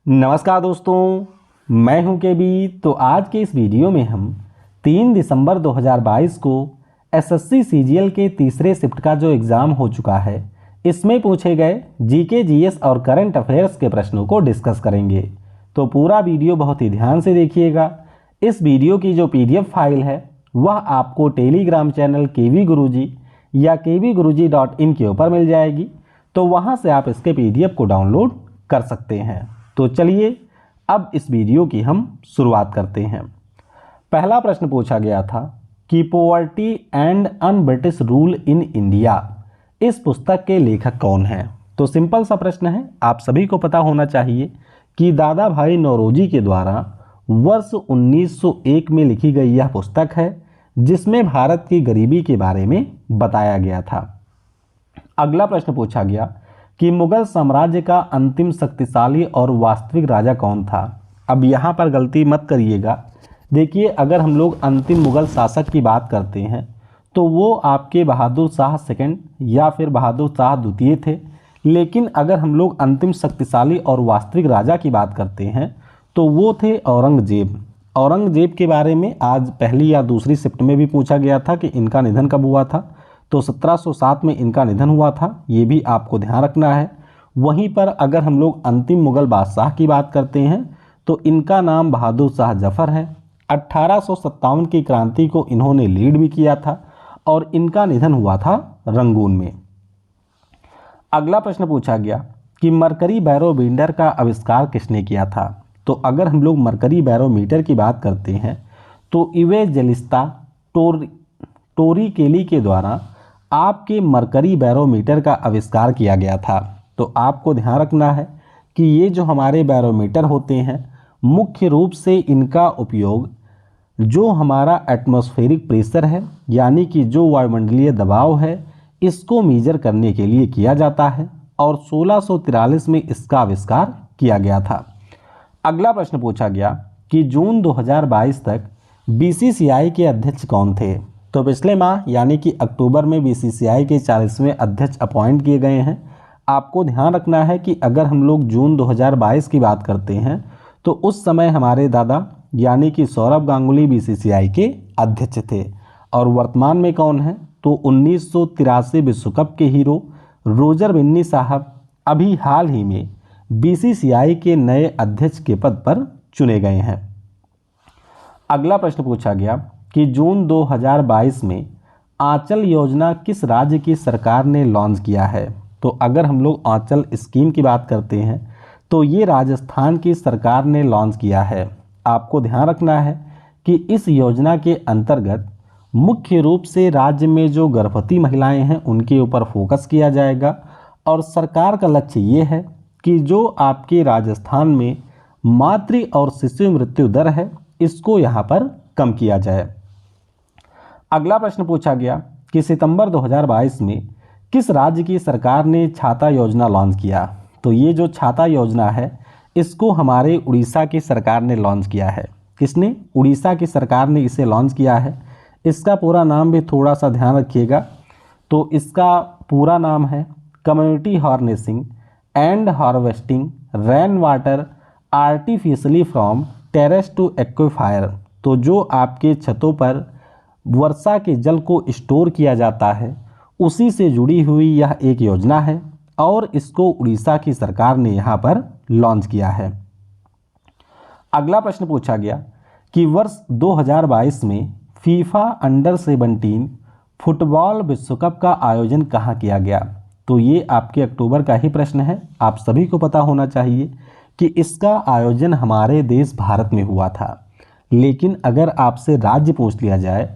नमस्कार दोस्तों, मैं हूं केबी। तो आज के इस वीडियो में हम 3 दिसंबर 2022 को एसएससी सीजीएल के तीसरे शिफ्ट का जो एग्ज़ाम हो चुका है, इसमें पूछे गए जीके, जीएस और करंट अफेयर्स के प्रश्नों को डिस्कस करेंगे। तो पूरा वीडियो बहुत ही ध्यान से देखिएगा। इस वीडियो की जो पीडीएफ फाइल है वह आपको टेलीग्राम चैनल केवी गुरुजी या kvguruji.in के ऊपर मिल जाएगी। तो वहाँ से आप इसके पीडीएफ को डाउनलोड कर सकते हैं। तो चलिए अब इस वीडियो की हम शुरुआत करते हैं। पहला प्रश्न पूछा गया था कि poverty and un British rule in India, इस पुस्तक के लेखक कौन हैं। तो सिंपल सा प्रश्न है, आप सभी को पता होना चाहिए कि दादा भाई नौरोजी के द्वारा वर्ष 1901 में लिखी गई यह पुस्तक है, जिसमें भारत की गरीबी के बारे में बताया गया था। अगला प्रश्न पूछा गया कि मुगल साम्राज्य का अंतिम शक्तिशाली और वास्तविक राजा कौन था। अब यहाँ पर गलती मत करिएगा। देखिए, अगर हम लोग अंतिम मुगल शासक की बात करते हैं तो वो आपके बहादुर शाह सेकंड या फिर बहादुर शाह द्वितीय थे। लेकिन अगर हम लोग अंतिम शक्तिशाली और वास्तविक राजा की बात करते हैं तो वो थे औरंगजेब। औरंगजेब के बारे में आज पहली या दूसरी शिफ्ट में भी पूछा गया था कि इनका निधन कब हुआ था। तो 1707 में इनका निधन हुआ था, ये भी आपको ध्यान रखना है। वहीं पर अगर हम लोग अंतिम मुगल बादशाह की बात करते हैं तो इनका नाम बहादुर शाह जफर है। 1857 की क्रांति को इन्होंने लीड भी किया था और इनका निधन हुआ था रंगून में। अगला प्रश्न पूछा गया कि मरकरी बैरोमीटर का आविष्कार किसने किया था। तो अगर हम लोग मरकरी बैरोमीटर की बात करते हैं तो इवेंजेलिस्ता टोरी केली के द्वारा आपके मरकरी बैरोमीटर का आविष्कार किया गया था। तो आपको ध्यान रखना है कि ये जो हमारे बैरोमीटर होते हैं, मुख्य रूप से इनका उपयोग जो हमारा एटमॉस्फेरिक प्रेशर है, यानी कि जो वायुमंडलीय दबाव है, इसको मेजर करने के लिए किया जाता है और 1643 में इसका आविष्कार किया गया था। अगला प्रश्न पूछा गया कि जून 2022 तक बीसीसीआई के अध्यक्ष कौन थे। तो पिछले माह यानी कि अक्टूबर में बीसीसीआई के 40वें अध्यक्ष अपॉइंट किए गए हैं। आपको ध्यान रखना है कि अगर हम लोग जून 2022 की बात करते हैं तो उस समय हमारे दादा यानी कि सौरभ गांगुली बीसीसीआई के अध्यक्ष थे। और वर्तमान में कौन है तो 1983 विश्व कप के हीरो रोजर बिन्नी साहब अभी हाल ही में बीसीसीआई के नए अध्यक्ष के पद पर चुने गए हैं। अगला प्रश्न पूछा गया कि जून 2022 में आंचल योजना किस राज्य की सरकार ने लॉन्च किया है। तो अगर हम लोग आंचल स्कीम की बात करते हैं तो ये राजस्थान की सरकार ने लॉन्च किया है। आपको ध्यान रखना है कि इस योजना के अंतर्गत मुख्य रूप से राज्य में जो गर्भवती महिलाएं हैं उनके ऊपर फोकस किया जाएगा और सरकार का लक्ष्य ये है कि जो आपके राजस्थान में मातृ और शिशु मृत्यु दर है, इसको यहाँ पर कम किया जाए। अगला प्रश्न पूछा गया कि सितंबर 2022 में किस राज्य की सरकार ने छाता योजना लॉन्च किया। तो ये जो छाता योजना है इसको हमारे उड़ीसा की सरकार ने लॉन्च किया है। किसने? उड़ीसा की सरकार ने इसे लॉन्च किया है। इसका पूरा नाम भी थोड़ा सा ध्यान रखिएगा। तो इसका पूरा नाम है community harnessing and harvesting rain water artificially from terrace to aquifer. तो जो आपके छतों पर वर्षा के जल को स्टोर किया जाता है, उसी से जुड़ी हुई यह एक योजना है और इसको उड़ीसा की सरकार ने यहाँ पर लॉन्च किया है। अगला प्रश्न पूछा गया कि वर्ष 2022 में फीफा अंडर 17 फुटबॉल विश्व कप का आयोजन कहाँ किया गया। तो ये आपके अक्टूबर का ही प्रश्न है। आप सभी को पता होना चाहिए कि इसका आयोजन हमारे देश भारत में हुआ था। लेकिन अगर आपसे राज्य पूछ लिया जाए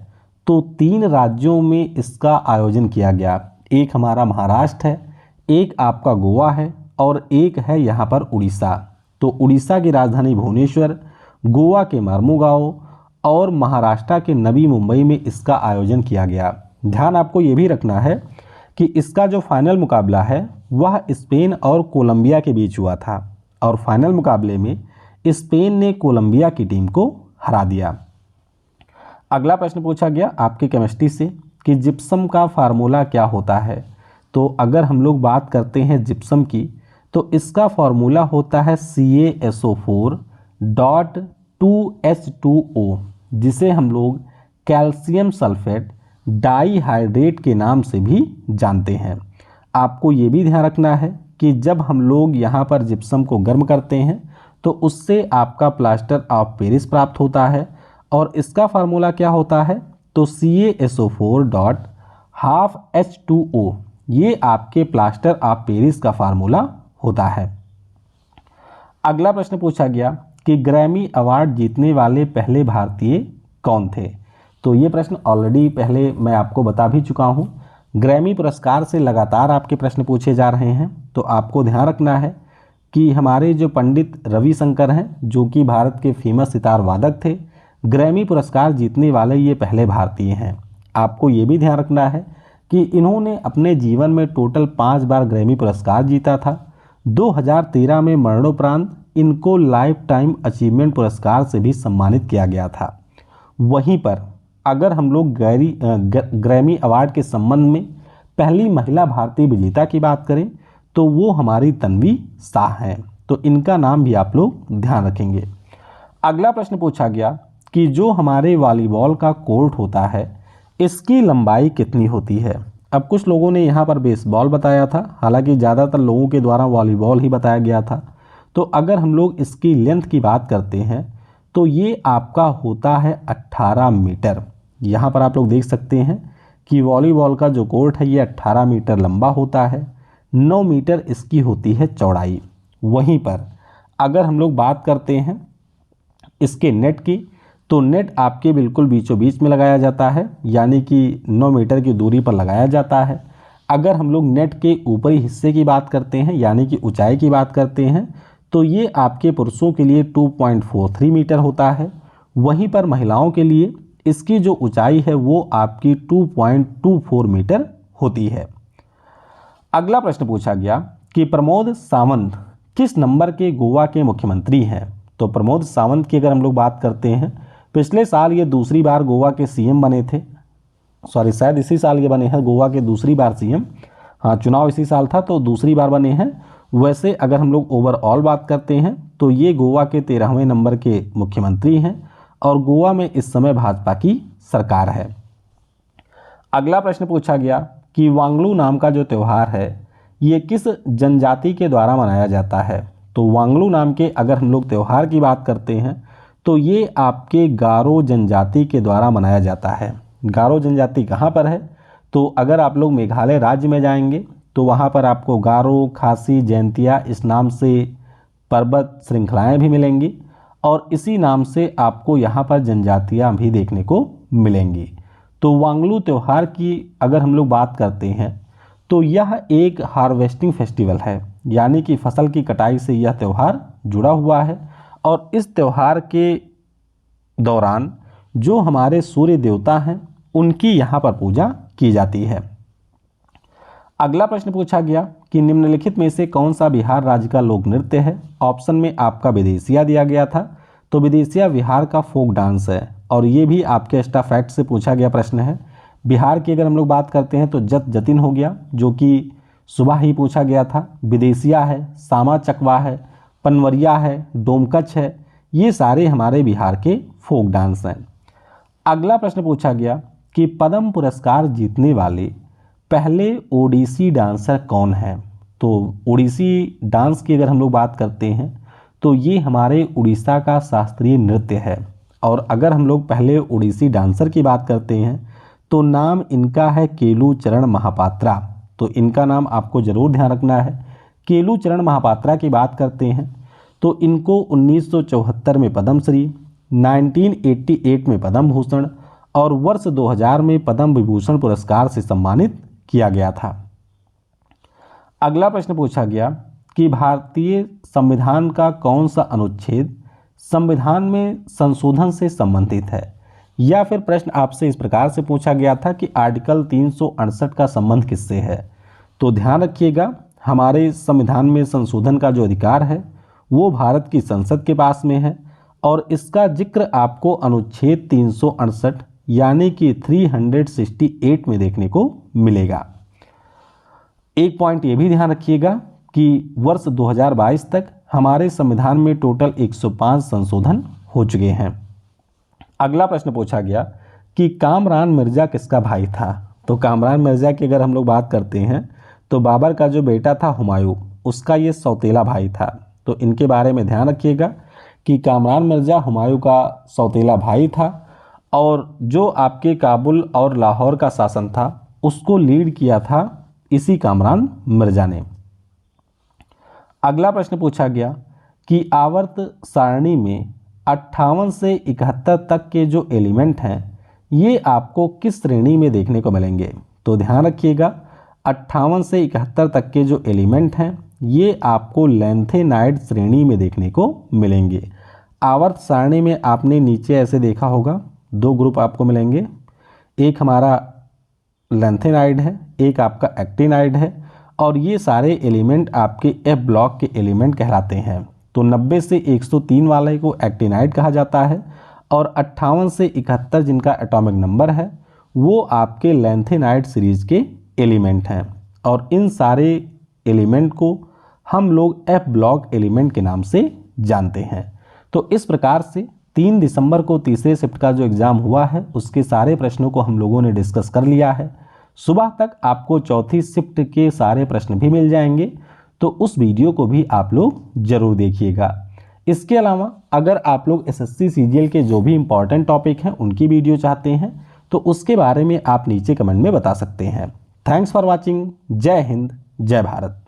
तो 3 राज्यों में इसका आयोजन किया गया। एक हमारा महाराष्ट्र है, एक आपका गोवा है और एक है यहाँ पर उड़ीसा। तो उड़ीसा की राजधानी भुवनेश्वर, गोवा के मार्मुगांव और महाराष्ट्र के नवी मुंबई में इसका आयोजन किया गया। ध्यान आपको ये भी रखना है कि इसका जो फाइनल मुकाबला है वह स्पेन और कोलंबिया के बीच हुआ था और फाइनल मुकाबले में स्पेन ने कोलंबिया की टीम को हरा दिया। अगला प्रश्न पूछा गया आपके केमिस्ट्री से कि जिप्सम का फार्मूला क्या होता है। तो अगर हम लोग बात करते हैं जिप्सम की तो इसका फॉर्मूला होता है CaSO4.2H2O, जिसे हम लोग कैल्शियम सल्फेट डाइहाइड्रेट के नाम से भी जानते हैं। आपको ये भी ध्यान रखना है कि जब हम लोग यहाँ पर जिप्सम को गर्म करते हैं तो उससे आपका प्लास्टर ऑफ पेरिस प्राप्त होता है, और इसका फार्मूला क्या होता है, तो CaSO4.12H2O, ये आपके प्लास्टर ऑफ पेरिस का फार्मूला होता है। अगला प्रश्न पूछा गया कि ग्रैमी अवार्ड जीतने वाले पहले भारतीय कौन थे। तो ये प्रश्न ऑलरेडी पहले मैं आपको बता भी चुका हूँ। ग्रैमी पुरस्कार से लगातार आपके प्रश्न पूछे जा रहे हैं, तो आपको ध्यान रखना है कि हमारे जो पंडित रविशंकर हैं, जो कि भारत के फेमस सितार वादक थे, ग्रैमी पुरस्कार जीतने वाले ये पहले भारतीय हैं। आपको ये भी ध्यान रखना है कि इन्होंने अपने जीवन में टोटल 5 बार ग्रैमी पुरस्कार जीता था। 2013 में मरणोपरांत इनको लाइफ टाइम अचीवमेंट पुरस्कार से भी सम्मानित किया गया था। वहीं पर अगर हम लोग ग्रैमी अवार्ड के संबंध में पहली महिला भारतीय विजेता की बात करें तो वो हमारी तन्वी शाह हैं, तो इनका नाम भी आप लोग ध्यान रखेंगे। अगला प्रश्न पूछा गया कि जो हमारे वॉलीबॉल का कोर्ट होता है इसकी लंबाई कितनी होती है। अब कुछ लोगों ने यहाँ पर बेसबॉल बताया था, हालांकि ज़्यादातर लोगों के द्वारा वॉलीबॉल ही बताया गया था। तो अगर हम लोग इसकी लेंथ की बात करते हैं तो ये आपका होता है 18 मीटर। यहाँ पर आप लोग देख सकते हैं कि वॉलीबॉल का जो कोर्ट है ये 18 मीटर लंबा होता है, 9 मीटर इसकी होती है चौड़ाई। वहीं पर अगर हम लोग बात करते हैं इसके नेट की, तो नेट आपके बिल्कुल बीचों बीच में लगाया जाता है, यानी कि 9 मीटर की दूरी पर लगाया जाता है। अगर हम लोग नेट के ऊपरी हिस्से की बात करते हैं, यानी कि ऊंचाई की बात करते हैं, तो ये आपके पुरुषों के लिए 2.43 मीटर होता है। वहीं पर महिलाओं के लिए इसकी जो ऊंचाई है वो आपकी 2.24 मीटर होती है। अगला प्रश्न पूछा गया कि प्रमोद सावंत किस नंबर के गोवा के मुख्यमंत्री हैं। तो प्रमोद सावंत की अगर हम लोग बात करते हैं, पिछले साल ये दूसरी बार गोवा के सीएम बने थे, शायद इसी साल ये बने हैं गोवा के दूसरी बार सीएम। हाँ, चुनाव इसी साल था तो दूसरी बार बने हैं। वैसे अगर हम लोग ओवरऑल बात करते हैं तो ये गोवा के 13वें नंबर के मुख्यमंत्री हैं और गोवा में इस समय भाजपा की सरकार है। अगला प्रश्न पूछा गया कि वांगलू नाम का जो त्यौहार है ये किस जनजाति के द्वारा मनाया जाता है। तो वांगलू नाम के अगर हम लोग त्यौहार की बात करते हैं तो ये आपके गारो जनजाति के द्वारा मनाया जाता है। गारो जनजाति कहाँ पर है, तो अगर आप लोग मेघालय राज्य में जाएंगे तो वहाँ पर आपको गारो, खासी, जैंतिया इस नाम से पर्वत श्रृंखलाएँ भी मिलेंगी और इसी नाम से आपको यहाँ पर जनजातियाँ भी देखने को मिलेंगी। तो वांगलू त्यौहार की अगर हम लोग बात करते हैं तो यह एक हार्वेस्टिंग फेस्टिवल है, यानी कि फसल की कटाई से यह त्यौहार जुड़ा हुआ है और इस त्यौहार के दौरान जो हमारे सूर्य देवता हैं उनकी यहाँ पर पूजा की जाती है। अगला प्रश्न पूछा गया कि निम्नलिखित में से कौन सा बिहार राज्य का लोक नृत्य है। ऑप्शन में आपका विदेशिया दिया गया था, तो विदेशिया बिहार का फोक डांस है और ये भी आपके एक्स्ट्रा फैक्ट से पूछा गया प्रश्न है। बिहार की अगर हम लोग बात करते हैं तो जतिन हो गया, जो कि सुबह ही पूछा गया था। विदेशिया है, सामा चकवा है, पनवरिया है, डोमकच है, ये सारे हमारे बिहार के फोक डांस हैं। अगला प्रश्न पूछा गया कि पद्म पुरस्कार जीतने वाले पहले ओडिसी डांसर कौन है। तो ओडिसी डांस की अगर हम लोग बात करते हैं तो ये हमारे उड़ीसा का शास्त्रीय नृत्य है और अगर हम लोग पहले ओडिसी डांसर की बात करते हैं तो नाम इनका है केलू चरण महापात्रा। तो इनका नाम आपको ज़रूर ध्यान रखना है। केलू चरण महापात्रा की बात करते हैं तो इनको 1974 में पद्मश्री, 1988 में पद्म भूषण और वर्ष 2000 में पद्म विभूषण पुरस्कार से सम्मानित किया गया था। अगला प्रश्न पूछा गया कि भारतीय संविधान का कौन सा अनुच्छेद संविधान में संशोधन से संबंधित है, या फिर प्रश्न आपसे इस प्रकार से पूछा गया था कि आर्टिकल 368 का संबंध किससे है। तो ध्यान रखिएगा, हमारे संविधान में संशोधन का जो अधिकार है वो भारत की संसद के पास में है और इसका जिक्र आपको अनुच्छेद 368 यानी कि 368 में देखने को मिलेगा। एक पॉइंट ये भी ध्यान रखिएगा कि वर्ष 2022 तक हमारे संविधान में टोटल 105 संशोधन हो चुके हैं। अगला प्रश्न पूछा गया कि कामरान मिर्ज़ा किसका भाई था। तो कामरान मिर्ज़ा की अगर हम लोग बात करते हैं तो बाबर का जो बेटा था हुमायूं, उसका ये सौतेला भाई था। तो इनके बारे में ध्यान रखिएगा कि कामरान मिर्ज़ा हुमायूं का सौतेला भाई था और जो आपके काबुल और लाहौर का शासन था उसको लीड किया था इसी कामरान मिर्ज़ा ने। अगला प्रश्न पूछा गया कि आवर्त सारणी में 58 से 71 तक के जो एलिमेंट हैं ये आपको किस श्रेणी में देखने को मिलेंगे। तो ध्यान रखिएगा 58 से 71 तक के जो एलिमेंट हैं ये आपको लैंथेनाइड श्रेणी में देखने को मिलेंगे। आवर्त सारणी में आपने नीचे ऐसे देखा होगा, दो ग्रुप आपको मिलेंगे, एक हमारा लैंथेनाइड है, एक आपका एक्टिनाइड है और ये सारे एलिमेंट आपके एफ ब्लॉक के एलिमेंट कहलाते हैं। तो 90 से 103 वाले को एक्टिनाइड कहा जाता है और 58 से 71 जिनका एटॉमिक नंबर है वो आपके लैंथेनाइड सीरीज के एलिमेंट हैं और इन सारे एलिमेंट को हम लोग एफ ब्लॉक एलिमेंट के नाम से जानते हैं। तो इस प्रकार से 3 दिसंबर को तीसरे शिफ्ट का जो एग्ज़ाम हुआ है उसके सारे प्रश्नों को हम लोगों ने डिस्कस कर लिया है। सुबह तक आपको चौथी शिफ्ट के सारे प्रश्न भी मिल जाएंगे, तो उस वीडियो को भी आप लोग ज़रूर देखिएगा। इसके अलावा अगर आप लोग एसएससी सीजीएल के जो भी इम्पॉर्टेंट टॉपिक हैं उनकी वीडियो चाहते हैं तो उसके बारे में आप नीचे कमेंट में बता सकते हैं। Thanks for watching. जय हिंद, जय भारत।